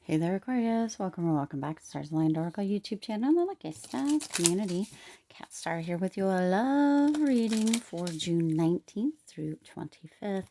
Hey there, Aquarius. Welcome or welcome back to Stars Aligned Oracle YouTube channel and the Lucky Stars community. Cat Star here with you. A love reading for June 19th through 25th.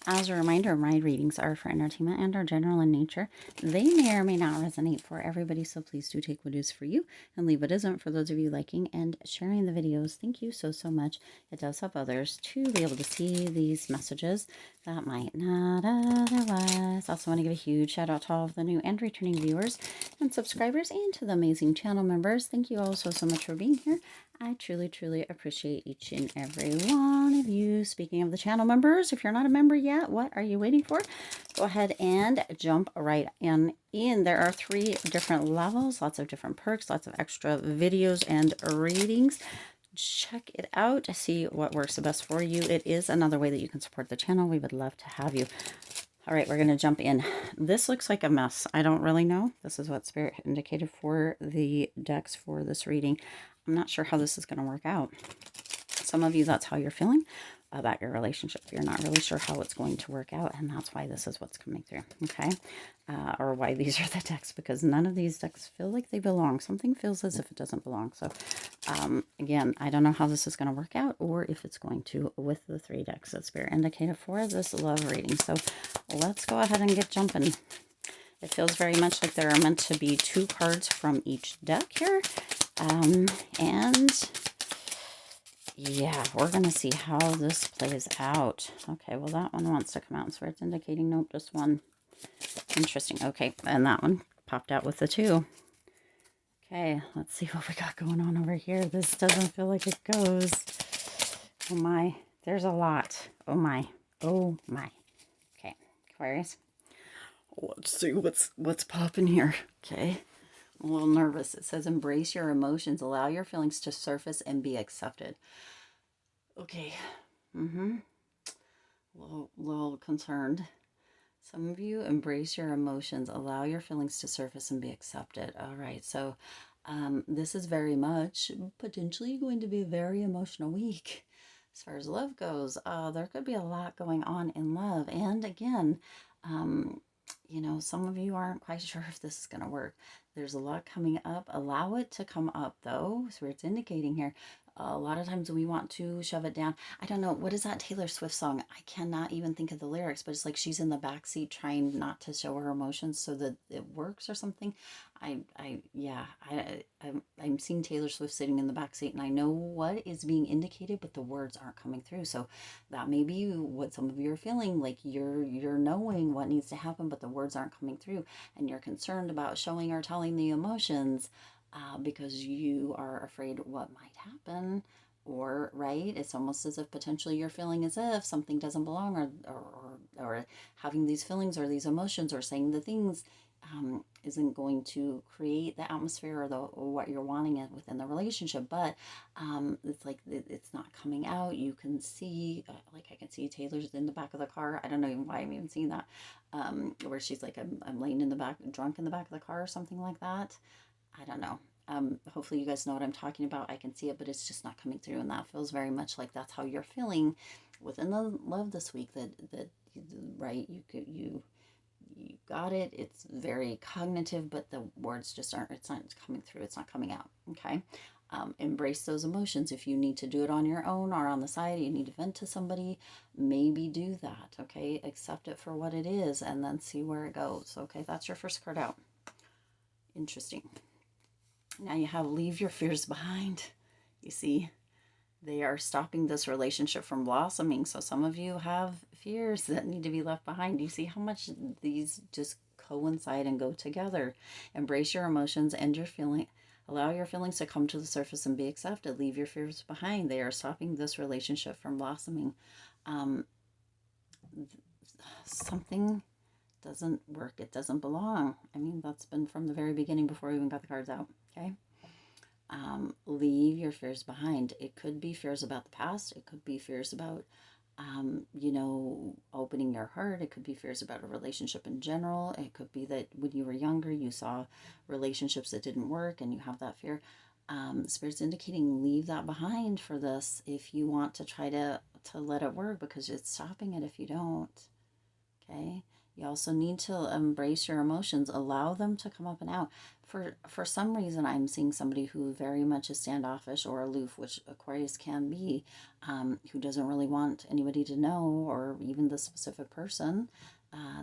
As a reminder, my readings are for entertainment and are general in nature. They may or may not resonate for everybody, so please do take what is for you and leave what isn't for those of you liking and sharing the videos. Thank you so much. It does help others to be able to see these messages that might not otherwise. Also want to give a huge shout out to all of the new and returning viewers and subscribers and to the amazing channel members. Thank you all so much for being here. I truly appreciate each and every one of you. Speaking of the channel members, if you're not a member yet, what are you waiting for? Go ahead and jump right in. There are 3 different levels, lots of different perks, lots of extra videos and readings. Check it out to see what works the best for you. It is another way that you can support the channel. We would love to have you. All right, we're going to jump in. This looks like a mess. I don't really know. This is what Spirit indicated for the decks for this reading. I'm not sure how this is going to work out. Some of you, that's how you're feeling about your relationship. You're not really sure how it's going to work out, and that's why this is what's coming through, okay? Or why these are the decks, because none of these decks feel like they belong. Something feels as if it doesn't belong. So, again, I don't know how this is going to work out, or if it's going to with the 3 decks that Spirit indicated for this love reading. So let's go ahead and get jumping. It feels very much like there are meant to be 2 cards from each deck here. And yeah, we're going to see how this plays out. Okay, well, that one wants to come out. So it's indicating, nope, just one. Interesting. Okay, and that one popped out with the 2. Okay, let's see what we got going on over here. This doesn't feel like it goes. Oh my, there's a lot. Oh my, oh my. Okay, Aquarius. Let's see what's popping here. Okay, I'm a little nervous. It says embrace your emotions, allow your feelings to surface and be accepted. Okay. Little concerned. Some of you embrace your emotions, allow your feelings to surface and be accepted. All right. So this is very much potentially going to be a very emotional week. As far as love goes, there could be a lot going on in love. And again, you know, some of you aren't quite sure if this is going to work. There's a lot coming up. Allow it to come up, though. So it's indicating here. A lot of times we want to shove it down. I don't know. What is that Taylor Swift song? I cannot even think of the lyrics, but it's like she's in the back seat trying not to show her emotions so that it works or something. I'm seeing Taylor Swift sitting in the back seat, and I know what is being indicated, but the words aren't coming through. So that may be what some of you are feeling, like you're knowing what needs to happen, but the words aren't coming through, and you're concerned about showing or telling the emotions because you are afraid what might happen. Or right, it's almost as if potentially you're feeling as if something doesn't belong, or having these feelings or these emotions or saying the things isn't going to create the atmosphere or what you're wanting it within the relationship. But it's like it's not coming out. You can see, like I can see Taylor's in the back of the car. I don't know even why I'm even seeing that, where she's like, I'm laying in the back, drunk in the back of the car or something like that. I don't know. Hopefully you guys know what I'm talking about. I can see it, but it's just not coming through, and that feels very much like that's how you're feeling within the love this week. That right, you got it. It's very cognitive, but the words just aren't. It's not coming through. It's not coming out. Okay. Embrace those emotions. If you need to do it on your own or on the side, you need to vent to somebody, maybe do that. Okay. Accept it for what it is and then see where it goes. Okay. That's your first card out. Interesting. Now you have leave your fears behind. You see, they are stopping this relationship from blossoming. So some of you have fears that need to be left behind. You see how much these just coincide and go together. Embrace your emotions and your feeling. Allow your feelings to come to the surface and be accepted. Leave your fears behind. They are stopping this relationship from blossoming. Something doesn't work. It doesn't belong. I mean, that's been from the very beginning before we even got the cards out. Okay. Leave your fears behind. It could be fears about the past. It could be fears about, you know, opening your heart. It could be fears about a relationship in general. It could be that when you were younger, you saw relationships that didn't work and you have that fear. Spirit's indicating leave that behind for this if you want to try to let it work, because it's stopping it if you don't. Okay. You also need to embrace your emotions, allow them to come up and out. For some reason, I'm seeing somebody who very much is standoffish or aloof, which Aquarius can be, who doesn't really want anybody to know, or even the specific person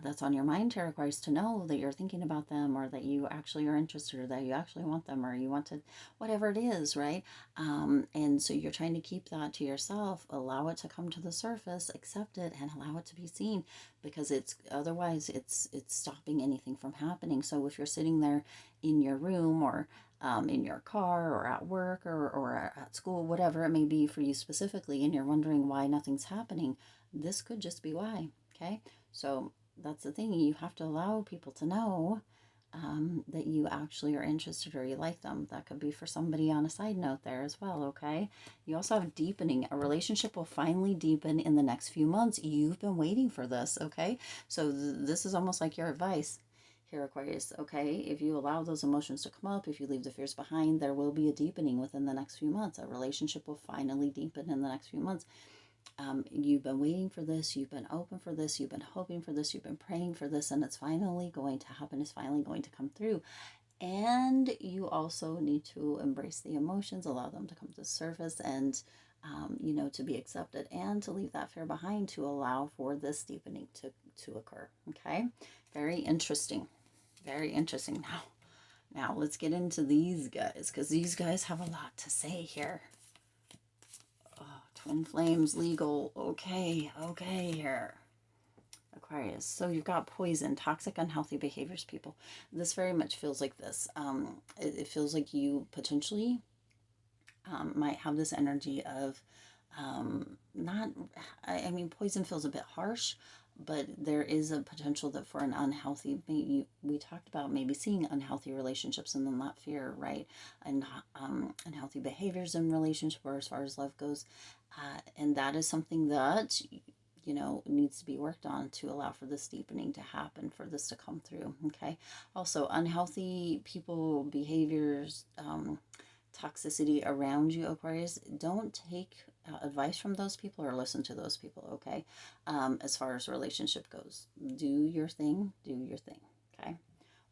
that's on your mind here, Aquarius, to know that you're thinking about them, or that you actually are interested, or that you actually want them, or you want to, whatever it is, right? And so you're trying to keep that to yourself, allow it to come to the surface, accept it, and allow it to be seen, because it's otherwise it's stopping anything from happening. So if you're sitting there in your room, or in your car, or at work, or at school, whatever it may be for you specifically, and you're wondering why nothing's happening, this could just be why. Okay, so that's the thing. You have to allow people to know that you actually are interested, or you like them. That could be for somebody on a side note there as well, okay? You also have deepening. A relationship will finally deepen in the next few months. You've been waiting for this, okay? So this is almost like your advice here, Aquarius, okay? If you allow those emotions to come up, if you leave the fears behind, there will be a deepening within the next few months. A relationship will finally deepen in the next few months. You've been waiting for this, you've been open for this, you've been hoping for this, you've been praying for this, and it's finally going to happen, it's finally going to come through. And you also need to embrace the emotions, allow them to come to the surface, and to be accepted, and to leave that fear behind, to allow for this deepening to occur. Okay, very interesting, very interesting. Now let's get into these guys, because these guys have a lot to say here. Twin flames, legal. Okay here. Aquarius. So you've got poison, toxic, unhealthy behaviors, people. This very much feels like this. It feels like you potentially might have this energy of not, I mean, poison feels a bit harsh, but there is a potential that for an unhealthy, we talked about maybe seeing unhealthy relationships, and then that fear, right? And unhealthy behaviors in relationship, or as far as love goes. And that is something that needs to be worked on, to allow for this deepening to happen, for this to come through. Okay. Also, unhealthy people, behaviors, toxicity around you, Aquarius, don't take advice from those people, or listen to those people. Okay. As far as relationship goes, do your thing. Okay.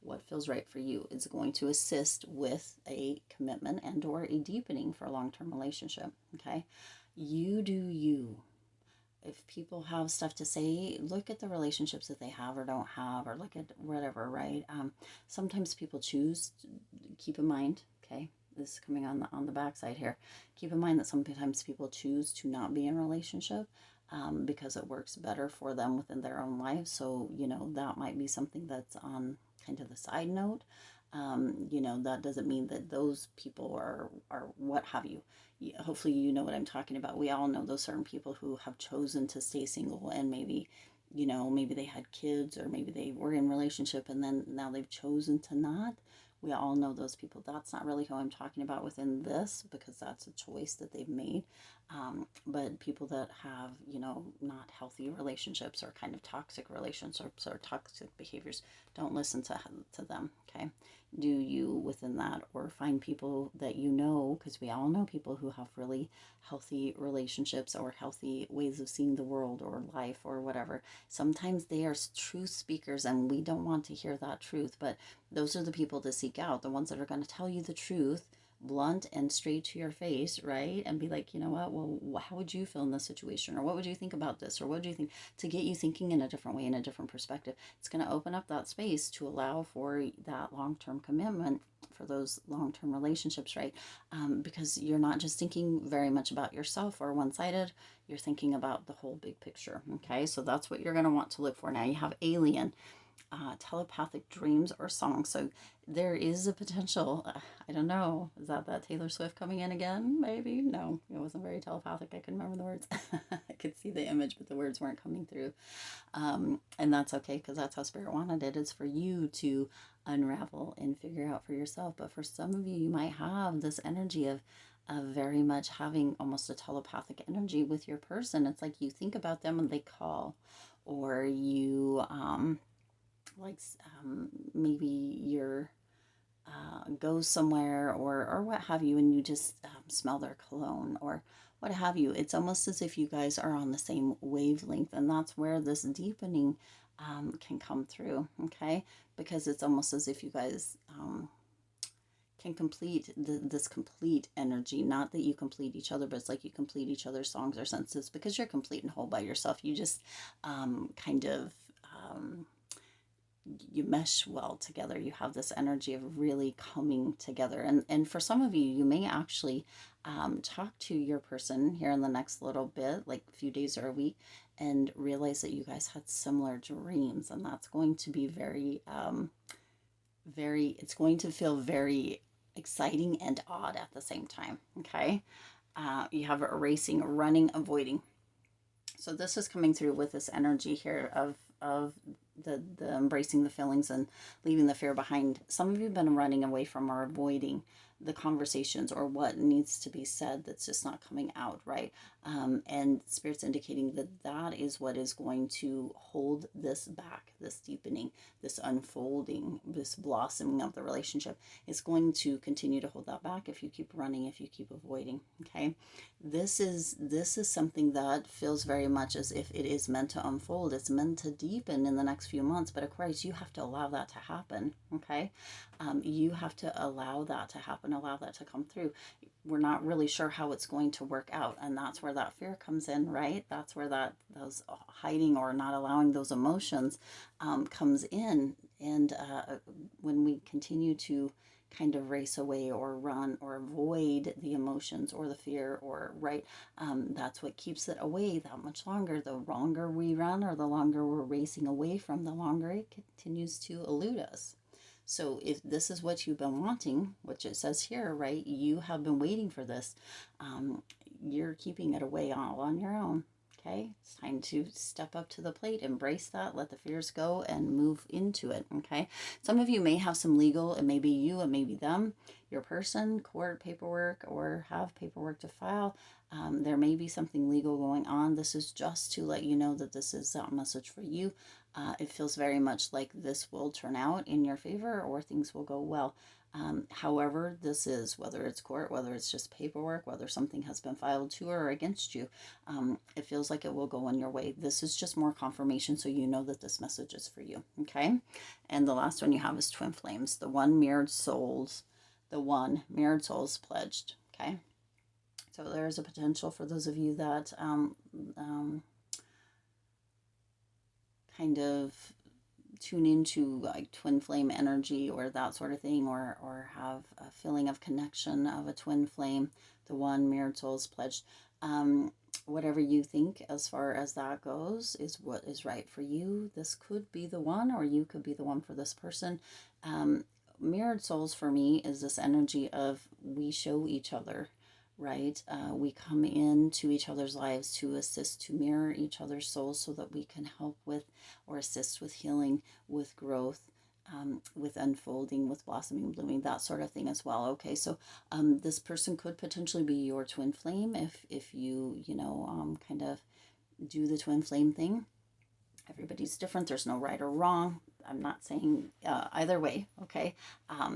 What feels right for you is going to assist with a commitment and or a deepening for a long-term relationship. Okay. You do you. If people have stuff to say, look at the relationships that they have or don't have, or look at whatever, right? Sometimes people choose, keep in mind, okay, this is coming on the backside here. Keep in mind that sometimes people choose to not be in a relationship because it works better for them within their own life. So, that might be something that's on kind of the side note. That doesn't mean that those people are what have you. Hopefully you know what I'm talking about. We all know those certain people who have chosen to stay single, and maybe they had kids, or maybe they were in relationship and then now they've chosen to not. We all know those people. That's not really who I'm talking about within this, because that's a choice that they've made. But people that have, not healthy relationships, or kind of toxic relationships, or toxic behaviors, don't listen to them, okay? Do you within that, or find people that because we all know people who have really healthy relationships, or healthy ways of seeing the world or life or whatever. Sometimes they are truth speakers, and we don't want to hear that truth, but those are the people to seek out, the ones that are going to tell you the truth, blunt and straight to your face, right? And be like, you know what, well, how would you feel in this situation, or what would you think about this, or what do you think, to get you thinking in a different way, in a different perspective. It's going to open up that space to allow for that long-term commitment, for those long-term relationships, right? Because you're not just thinking very much about yourself or one-sided, you're thinking about the whole big picture. Okay, so that's what you're going to want to look for. Now you have alien, telepathic dreams or songs. So there is a potential, I don't know, is that Taylor Swift coming in again? Maybe. No, it wasn't very telepathic. I couldn't remember the words. I could see the image, but the words weren't coming through. And that's okay, because that's how Spirit wanted it. It's for you to unravel and figure out for yourself. But for some of you, you might have this energy of very much having almost a telepathic energy with your person. It's like you think about them and they call, or you maybe you're go somewhere, or what have you, and you just smell their cologne, or what have you. It's almost as if you guys are on the same wavelength, and that's where this deepening can come through, okay? Because it's almost as if you guys can complete this complete energy. Not that you complete each other, but it's like you complete each other's songs or senses, because you're complete and whole by yourself. You just kind of you mesh well together. You have this energy of really coming together. And for some of you, you may actually talk to your person here in the next little bit, like a few days or a week, and realize that you guys had similar dreams. And that's going to be it's going to feel very exciting and odd at the same time. Okay. You have erasing, running, avoiding. So this is coming through with this energy here of the embracing the feelings and leaving the fear behind. Some of you have been running away from or avoiding the conversations or what needs to be said that's just not coming out, right? And Spirit's indicating that that is what is going to hold this back, this deepening, this unfolding, this blossoming of the relationship. It's going to continue to hold that back if you keep running, if you keep avoiding, okay? This is something that feels very much as if it is meant to unfold. It's meant to deepen in the next few months, but Aquarius, you have to allow that to happen, okay? You have to allow that to happen, allow that to come through. We're not really sure how it's going to work out, and that's where that fear comes in, right? That's where those hiding or not allowing those emotions comes in. And when we continue to kind of race away or run or avoid the emotions or the fear, or right, that's what keeps it away that much longer. The longer we run or the longer we're racing away from, the longer it continues to elude us. So if this is what you've been wanting, which it says here, right, you have been waiting for this, you're keeping it away all on your own. Okay, it's time to step up to the plate, embrace that, let the fears go, and move into it. Okay, some of you may have some legal, it may be you, it may be them, your person, court paperwork, or have paperwork to file. There may be something legal going on. This is just to let you know that this is a message for you. It feels very much like this will turn out in your favor or things will go well. However, this is, whether it's court, whether it's just paperwork, whether something has been filed to or against you, it feels like it will go in your way. This is just more confirmation, so you know that this message is for you, okay? And the last one you have is twin flames, the one mirrored souls pledged, okay? So there's a potential for those of you that kind of tune into like twin flame energy or that sort of thing, or have a feeling of connection of a twin flame, the one mirrored souls pledged. Whatever you think as far as that goes is what is right for you. This could be the one, or you could be the one for this person. Mirrored souls for me is this energy of we show each other, right? We come into each other's lives to assist, to mirror each other's souls so that we can help with or assist with healing, with growth, with unfolding, with blossoming, blooming, that sort of thing as well. Okay, so this person could potentially be your twin flame if you, kind of do the twin flame thing. Everybody's different. There's no right or wrong. I'm not saying either way, okay?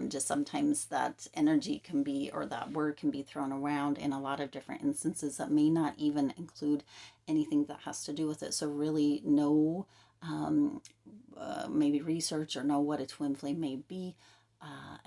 Just sometimes that energy can be, or that word can be thrown around in a lot of different instances that may not even include anything that has to do with it. So really know, maybe research or know what a twin flame may be.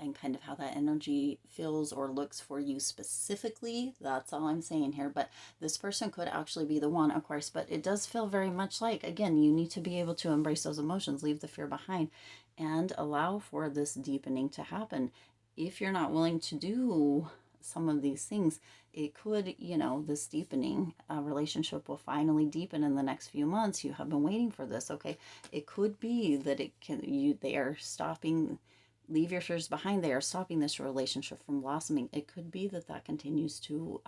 And kind of how that energy feels or looks for you specifically. That's all I'm saying here. But this person could actually be the one, of course. But it does feel very much like, again, you need to be able to embrace those emotions, leave the fear behind, and allow for this deepening to happen. If you're not willing to do some of these things, it could, this deepening relationship will finally deepen in the next few months. You have been waiting for this, okay? It could be that they are stopping. Leave your fears behind. They are stopping this relationship from blossoming. It could be that continues to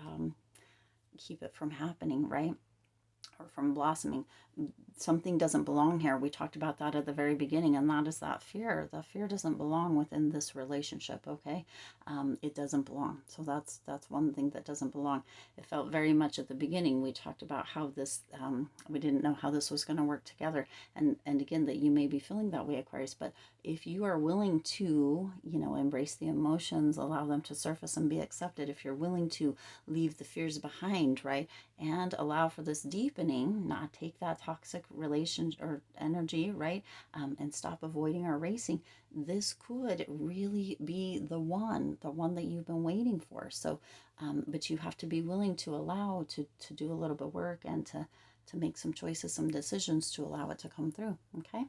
keep it from happening, right? Or from blossoming. Something doesn't belong here. We talked about that at the very beginning, and that is that fear. The fear doesn't belong within this relationship, okay? It doesn't belong. So that's one thing that doesn't belong. It felt very much at the beginning, we talked about how this, we didn't know how this was going to work together. And again, that you may be feeling that way, Aquarius, but if you are willing to, embrace the emotions, allow them to surface and be accepted, if you're willing to leave the fears behind, right? And allow for this deepening, not take that toxic relation or energy, right? And stop avoiding or racing, this could really be the one that you've been waiting for. So, but you have to be willing to allow to do a little bit of work and to make some choices, some decisions to allow it to come through. Okay.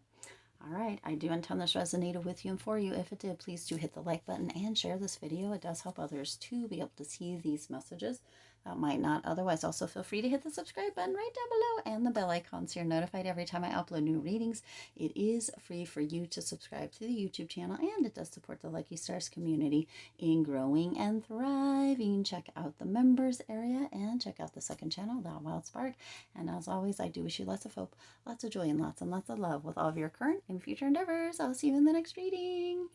All right, I do intend this resonated with you and for you. If it did, please do hit the like button and share this video. It does help others to be able to see these messages that might not otherwise. Also, feel free to hit the subscribe button right down below and the bell icon so you're notified every time I upload new readings. It is free for you to subscribe to the YouTube channel, and it does support the Lucky Stars community in growing and thriving. Check out the members area and check out the second channel, That Wild Spark. And as always, I do wish you lots of hope, lots of joy, and lots of love with all of your current and future endeavors. I'll see you in the next reading.